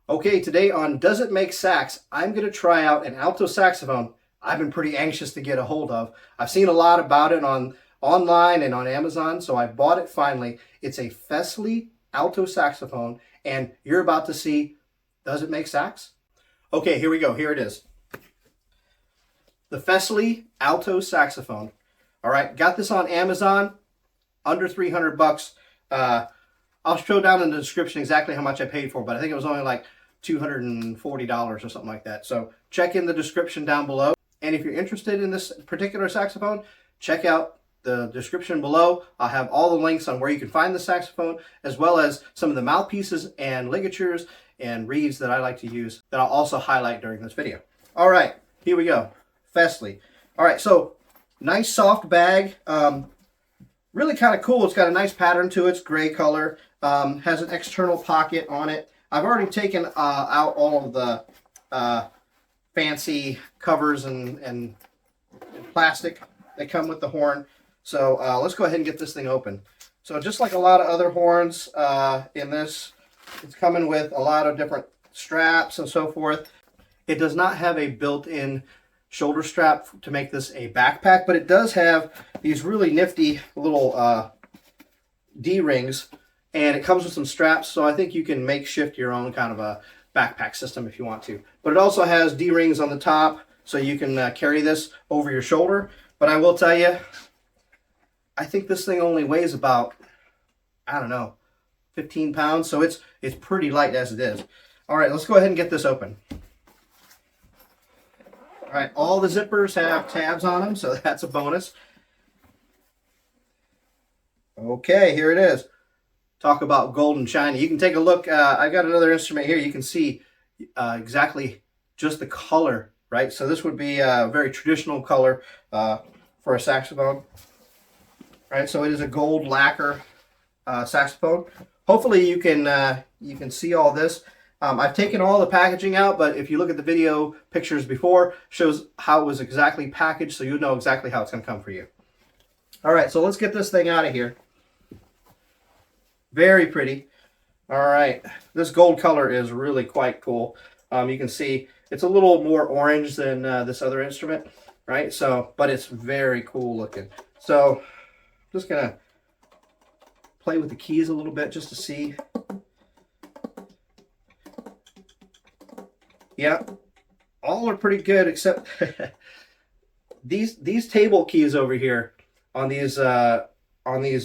Okay, today on Does It Make Sax, I'm going to try out an alto saxophone I've been pretty anxious to get a hold of. I've seen a lot about it online and on Amazon, so I bought it finally. It's a Fesley Alto Saxophone, and you're about to see Does It Make Sax? Okay, here we go. Here it is. The Fesley Alto Saxophone. All right, got this on Amazon, under 300 bucks. I'll show down in the description exactly how much I paid for, but I think it was only like $240 or something like that. So check in the description down below. And if you're interested in this particular saxophone, check out the description below. I'll have all the links on where you can find the saxophone, as well as some of the mouthpieces and ligatures and reeds that I like to use that I'll also highlight during this video. All right, here we go. Fesley. All right, so nice soft bag. Really kind of cool. It's got a nice pattern to it. It's gray color. Has an external pocket on it. I've already taken out all of the fancy covers and plastic that come with the horn. So let's go ahead and get this thing open. So just like a lot of other horns in this, it's coming with a lot of different straps and so forth. It does not have a built-in shoulder strap to make this a backpack, but it does have these really nifty little D-rings, and it comes with some straps, so I think you can makeshift your own kind of a backpack system if you want to. But it also has D-rings on the top, so you can carry this over your shoulder. But I will tell you, I think this thing only weighs about, I don't know, 15 pounds, so it's pretty light as it is. All right, let's go ahead and get this open. All right, all the zippers have tabs on them, so that's a bonus. Okay, here it is. Talk about gold and shiny. You can take a look. I got another instrument here. You can see exactly just the color, right? So this would be a very traditional color for a saxophone, right? So it is a gold lacquer saxophone. Hopefully you can see all this. I've taken all the packaging out, but if you look at the video pictures before, shows how it was exactly packaged, so you know exactly how it's going to come for you. All right, so let's get this thing out of here. Very pretty. All right, this gold color is really quite cool. You can see it's a little more orange than this other instrument, right? So, but it's very cool looking. So, I'm just gonna play with the keys a little bit just to see. Yeah, all are pretty good except these table keys over here on these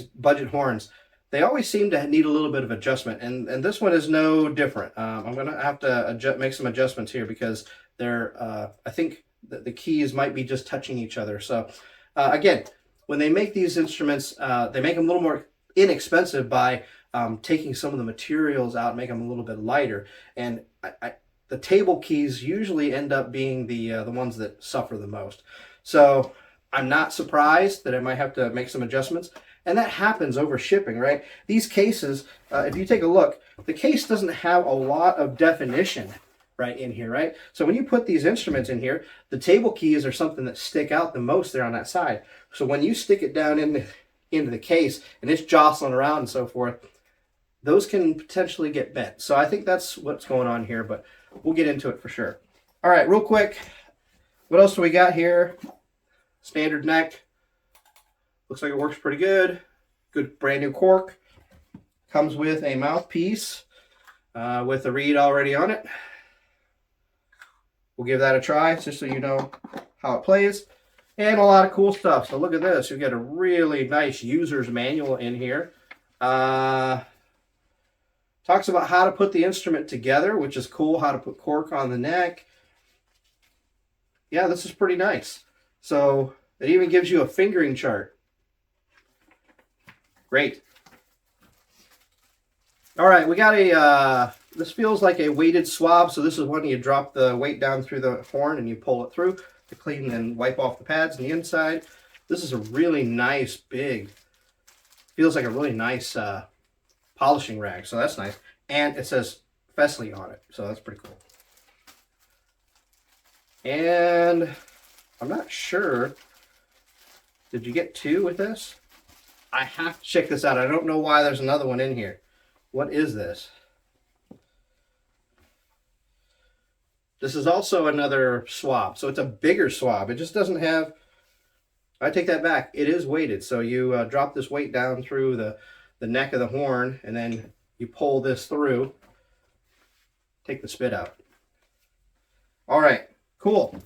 budget horns. They always seem to need a little bit of adjustment, and this one is no different. I'm going to have to make some adjustments here because they're, I think the keys might be just touching each other. So again, when they make these instruments, they make them a little more inexpensive by taking some of the materials out, make them a little bit lighter. And the table keys usually end up being the ones that suffer the most. So I'm not surprised that I might have to make some adjustments. And that happens over shipping, right? These cases, if you take a look, the case doesn't have a lot of definition right in here, right? So when you put these instruments in here, the table keys are something that stick out the most there on that side. So when you stick it down into the case and it's jostling around and so forth, those can potentially get bent. So I think that's what's going on here, but we'll get into it for sure. All right, real quick, what else do we got here? Standard neck. Looks like it works pretty good. Good brand new cork. Comes with a mouthpiece with a reed already on it. We'll give that a try just so you know how it plays. And a lot of cool stuff. So look at this. You get a really nice user's manual in here. Talks about how to put the instrument together, which is cool. How to put cork on the neck. Yeah, this is pretty nice. So it even gives you a fingering chart. Great. All right, we got this feels like a weighted swab. So this is when you drop the weight down through the horn and you pull it through to clean and wipe off the pads on the inside. This is a really nice, big, feels like a really nice polishing rag. So that's nice. And it says Fesley on it. So that's pretty cool. And I'm not sure. Did you get two with this? I have to check this out. I don't know why there's another one in here. What is this? This is also another swab. So it's a bigger swab. It just doesn't have, I take that back. It is weighted. So you drop this weight down through the neck of the horn, and then you pull this through, take the spit out. All right, cool.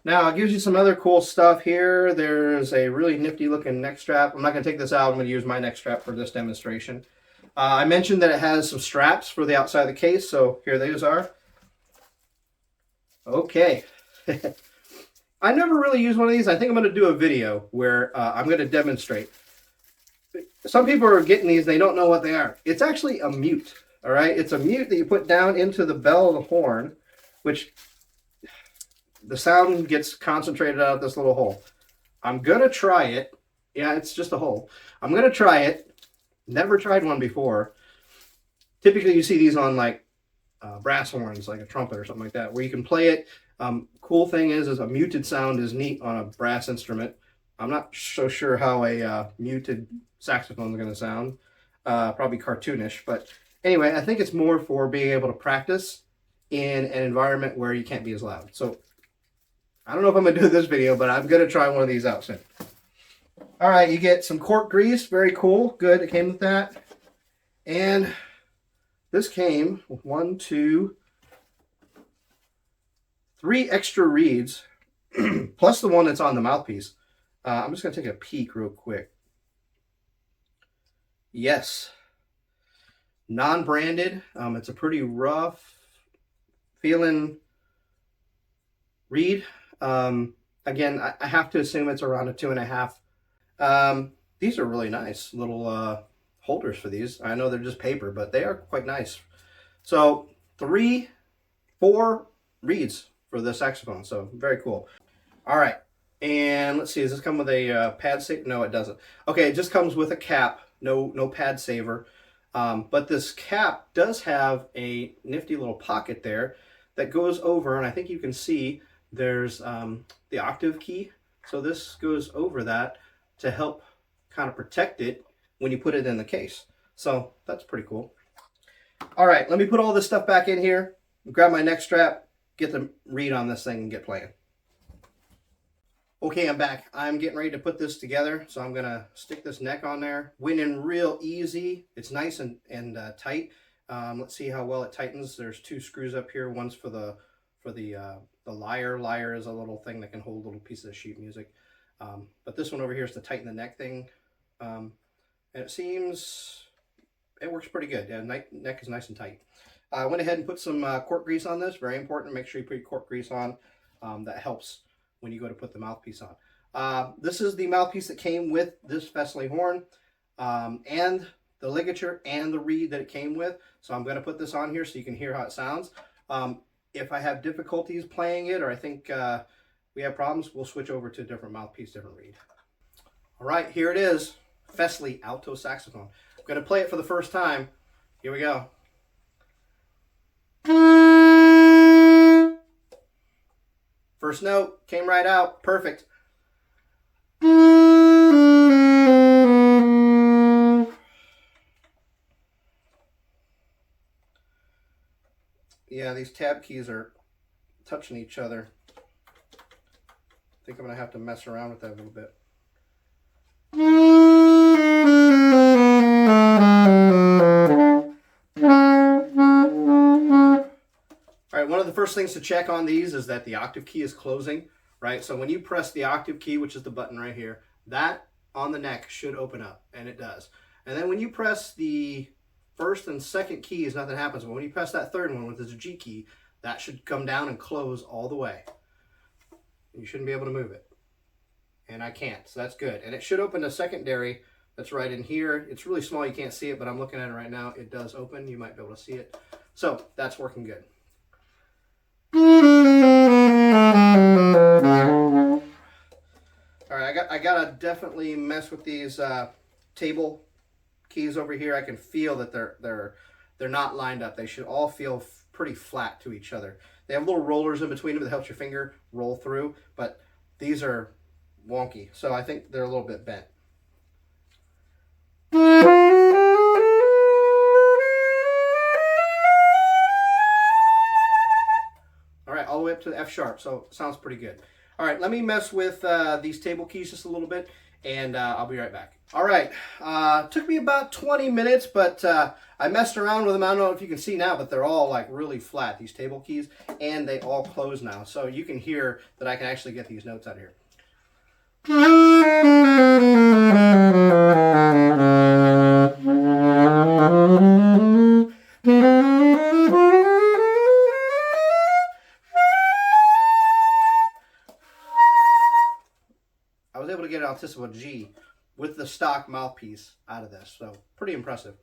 Now it gives you some other cool stuff here. There's a really nifty looking neck strap. I'm not going to take this out. I'm going to use my neck strap for this demonstration. I mentioned that it has some straps for the outside of the case, so here those are. Okay. I never really used one of these. I think I'm going to do a video where I'm going to demonstrate. Some people are getting these, they don't know what they are. It's actually a mute, all right? It's a mute that you put down into the bell of the horn, which the sound gets concentrated out of this little hole. I'm going to try it. Yeah, it's just a hole. I'm going to try it. Never tried one before. Typically, you see these on like brass horns, like a trumpet or something like that, where you can play it. Cool thing is a muted sound is neat on a brass instrument. I'm not so sure how a muted saxophone is going to sound. Probably cartoonish, but anyway, I think it's more for being able to practice in an environment where you can't be as loud. So I don't know if I'm going to do this video, but I'm going to try one of these out soon. All right, you get some cork grease. Very cool. Good. It came with that. And this came with 1, 2, 3 extra reeds, plus the one that's on the mouthpiece. I'm just going to take a peek real quick. Yes. Non-branded. It's a pretty rough feeling reed. Again, I have to assume it's around a 2.5. These are really nice little holders for these. I know they're just paper, but they are quite nice. So 3, 4 reeds for the saxophone. So very cool. All right. And let's see, does this come with a pad saver? No, it doesn't. Okay, it just comes with a cap. No pad saver. But this cap does have a nifty little pocket there that goes over, and I think you can see there's the octave key. So this goes over that to help kind of protect it when you put it in the case. So that's pretty cool. All right, let me put all this stuff back in here, grab my neck strap, get the reed on this thing and get playing. Okay, I'm back. I'm getting ready to put this together. So I'm gonna stick this neck on there. Went in real easy. It's nice and tight. Let's see how well it tightens. There's 2 screws up here. One's for the lyre. Lyre is a little thing that can hold little pieces of sheet music. But this one over here is to tighten the neck thing. And it seems it works pretty good. Yeah, neck is nice and tight. I went ahead and put some cork grease on this. Very important. Make sure you put your cork grease on. That helps when you go to put the mouthpiece on. This is the mouthpiece that came with this Fesley horn, and the ligature and the reed that it came with. So I'm going to put this on here so you can hear how it sounds. If I have difficulties playing it, or I think we have problems, we'll switch over to a different mouthpiece, different reed. All right, here it is, Fesley Alto Saxophone. I'm going to play it for the first time. Here we go. First note, came right out, perfect. Yeah, these tab keys are touching each other. I think I'm going to have to mess around with that a little bit. All right, one of the first things to check on these is that the octave key is closing, right? So when you press the octave key, which is the button right here, that on the neck should open up, and it does. And then when you press the first and second keys, nothing happens. But when you press that third one, which is a G key, that should come down and close all the way. You shouldn't be able to move it. And I can't, so that's good. And it should open a secondary that's right in here. It's really small, you can't see it, but I'm looking at it right now. It does open, you might be able to see it. So that's working good. All right, I gotta definitely mess with these table keys over here. I can feel that they're not lined up. They should all feel pretty flat to each other. They have little rollers in between them that helps your finger roll through, but these are wonky, so I think they're a little bit bent. all the way up to the F sharp, so it sounds pretty good. All right, let me mess with these table keys just a little bit, and I'll be right back. All right, took me about 20 minutes, but I messed around with them. I don't know if you can see now, but they're all like really flat, these table keys, and they all close now. So you can hear that I can actually get these notes out of here. I was able to get an altissimo G with the stock mouthpiece out of this, so pretty impressive.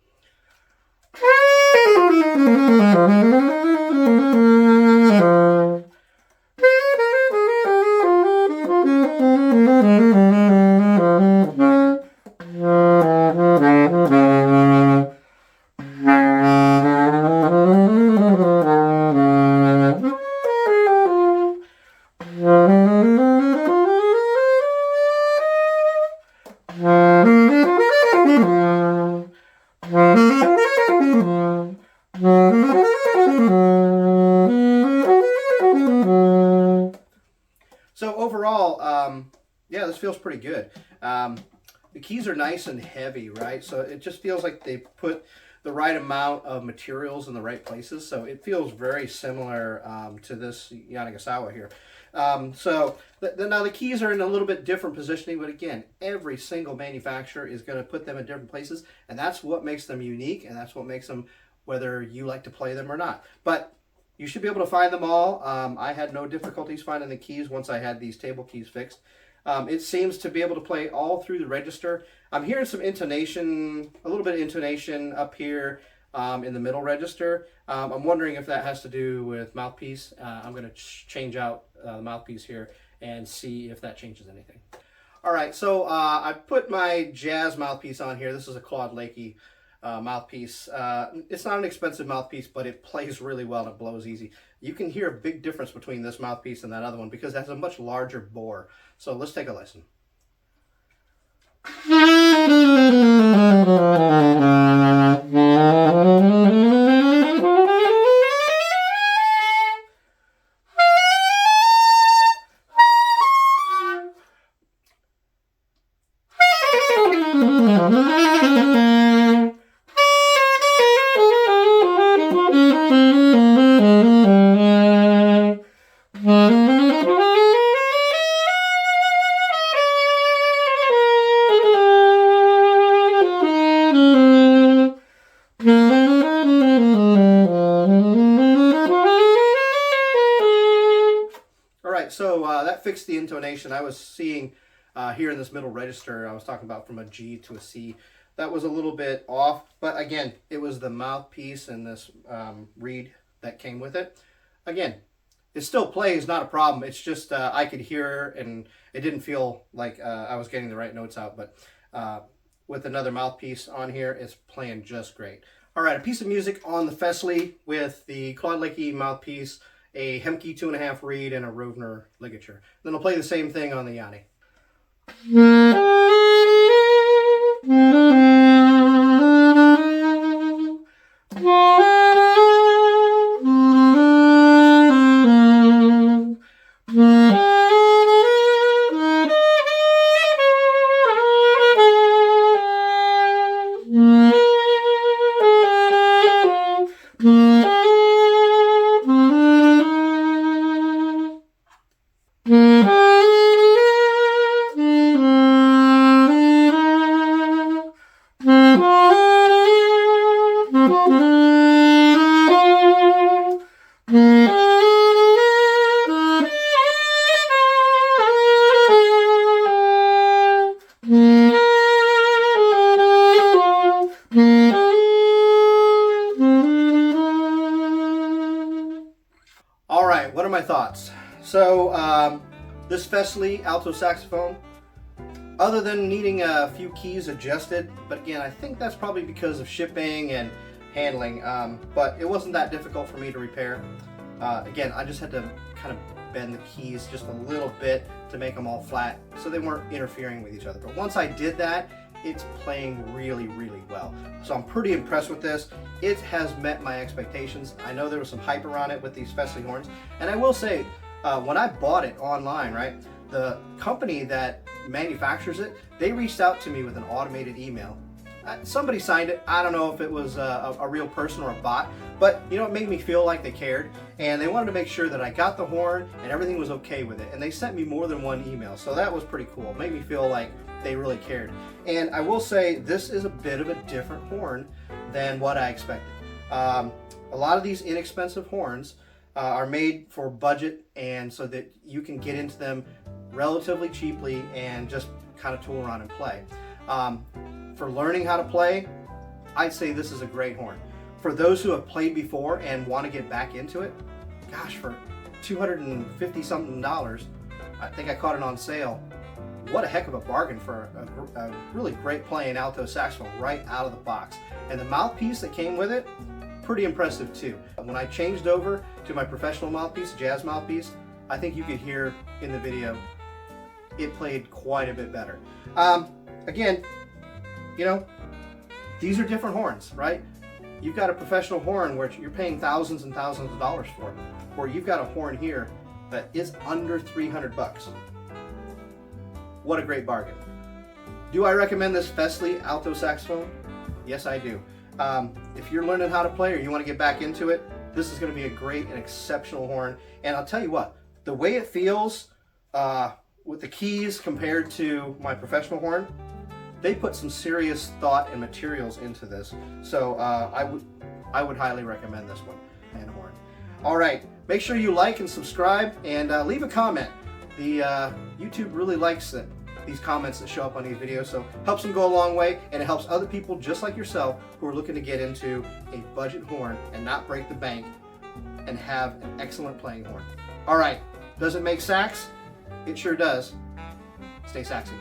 So overall, yeah, this feels pretty good. The keys are nice and heavy, right? So it just feels like they put the right amount of materials in the right places. So it feels very similar to this Yanagisawa here. So now the keys are in a little bit different positioning, but again, every single manufacturer is going to put them in different places, and that's what makes them unique, and that's what makes them whether you like to play them or not. But you should be able to find them all. I had no difficulties finding the keys once I had these table keys fixed. It seems to be able to play all through the register. I'm hearing some intonation, a little bit of intonation up here in the middle register. I'm wondering if that has to do with mouthpiece. I'm going to change out the mouthpiece here and see if that changes anything. All right, so I put my jazz mouthpiece on here. This is a Claude Lakey mouthpiece. It's not an expensive mouthpiece, but it plays really well and it blows easy. You can hear a big difference between this mouthpiece and that other one because it has a much larger bore. So let's take a listen. So that fixed the intonation. I was seeing here in this middle register, I was talking about from a G to a C. That was a little bit off, but again, it was the mouthpiece and this reed that came with it. Again, it still plays, not a problem. It's just I could hear and it didn't feel like I was getting the right notes out, but with another mouthpiece on here, it's playing just great. All right, a piece of music on the Fesley with the Claude Lakey mouthpiece, a Hemke 2.5 reed, and a Rovner ligature. Then I'll play the same thing on the Yanni. All right, what are my thoughts? So this Fesley Alto Saxophone, other than needing a few keys adjusted, but again, I think that's probably because of shipping and handling, but it wasn't that difficult for me to repair. Again, I just had to kind of bend the keys just a little bit to make them all flat so they weren't interfering with each other. But once I did that, it's playing really, really well. So I'm pretty impressed with this. It has met my expectations. I know there was some hype around it with these Fesley horns, and I will say, when I bought it online, right, the company that manufactures it, they reached out to me with an automated email. Somebody signed it. I don't know if it was a real person or a bot, but you know, it made me feel like they cared, and they wanted to make sure that I got the horn and everything was okay with it. And they sent me more than one email, so that was pretty cool. It made me feel like they really cared. And I will say, this is a bit of a different horn than what I expected. A lot of these inexpensive horns are made for budget, and so that you can get into them relatively cheaply and just kind of tool around and play. For learning how to play, I'd say this is a great horn. For those who have played before and want to get back into it, gosh, for $250 something, I think I caught it on sale. What a heck of a bargain for a really great playing alto saxophone right out of the box. And the mouthpiece that came with it, pretty impressive too. When I changed over to my professional mouthpiece, jazz mouthpiece, I think you could hear in the video, it played quite a bit better. Again, you know, these are different horns, right? You've got a professional horn where you're paying thousands and thousands of dollars for, or you've got a horn here that is under 300 bucks. What a great bargain. Do I recommend this Fesley Alto Saxophone? Yes, I do. If you're learning how to play or you want to get back into it, this is going to be a great and exceptional horn. And I'll tell you what, the way it feels with the keys compared to my professional horn, they put some serious thought and materials into this. So I would highly recommend this one and horn. All right, make sure you like and subscribe and leave a comment. The YouTube really likes these comments that show up on these videos, so helps them go a long way, and it helps other people just like yourself who are looking to get into a budget horn and not break the bank and have an excellent playing horn. All right, does it make sax? It sure does. Stay saxy.